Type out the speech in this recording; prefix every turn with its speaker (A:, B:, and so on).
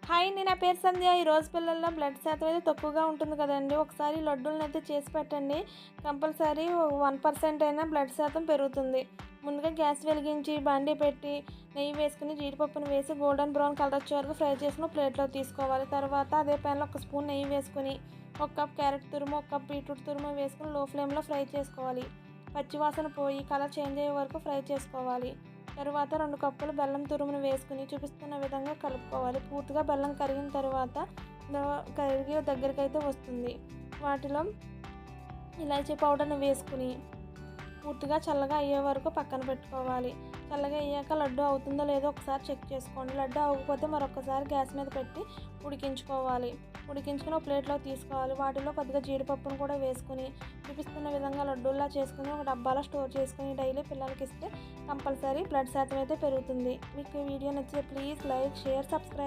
A: Hi అండి. నా పేరు సంధ్య. ఈరోజు పిల్లల్లో బ్లడ్ శాతం అయితే తక్కువగా ఉంటుంది కదండి. ఒకసారి లడ్డూలను అయితే చేసి పెట్టండి. కంపల్సరీ 1% అయినా బ్లడ్ శాతం పెరుగుతుంది. ముందుగా గ్యాస్ వెలిగించి బండి పెట్టి నెయ్యి వేసుకుని జీడిపప్పును వేసి గోల్డెన్ బ్రౌన్ కలర్ వచ్చే వరకు ఫ్రై చేసుకుని ప్లేట్లో తీసుకోవాలి. తర్వాత అదే ప్యాన్లో ఒక స్పూన్ నెయ్యి వేసుకుని 1 కప్ క్యారెట్ తురుము, 1 కప్ బీట్రూట్ తురుము వేసుకుని లో ఫ్లేమ్లో ఫ్రై చేసుకోవాలి. పచ్చివాసన పోయి కలర్ చేంజ్ అయ్యే వరకు ఫ్రై చేసుకోవాలి. తరువాత 2 కప్పులు బెల్లం తురుమును వేసుకుని చూపిస్తున్న విధంగా కలుపుకోవాలి. పూర్తిగా బెల్లం కరిగిన తర్వాత కరిగి దగ్గరికైతే వస్తుంది. వాటిలో ఇలాచీ పౌడర్ని వేసుకుని పూర్తిగా చల్లగా అయ్యే వరకు పక్కన పెట్టుకోవాలి. చల్లగా అయ్యాక లడ్డు అవుతుందో లేదో ఒకసారి చెక్ చేసుకోండి. లడ్డు అవ్వకపోతే మరొకసారి గ్యాస్ మీద పెట్టి ఉడికించుకోవాలి. ఉడికించుకుని ఒక ప్లేట్లో తీసుకోవాలి. వాటిలో కొద్దిగా జీడిపప్పును కూడా వేసుకుని చూపిస్తున్న విధంగా లడ్డూల్లా చేసుకుని ఒక డబ్బాలో స్టోర్ చేసుకుని డైలీ పిల్లలకి ఇస్తే కంపల్సరీ బ్లడ్ శాతం అయితే పెరుగుతుంది. మీకు ఈ వీడియో నచ్చితే ప్లీజ్ లైక్, షేర్, సబ్స్క్రైబ్.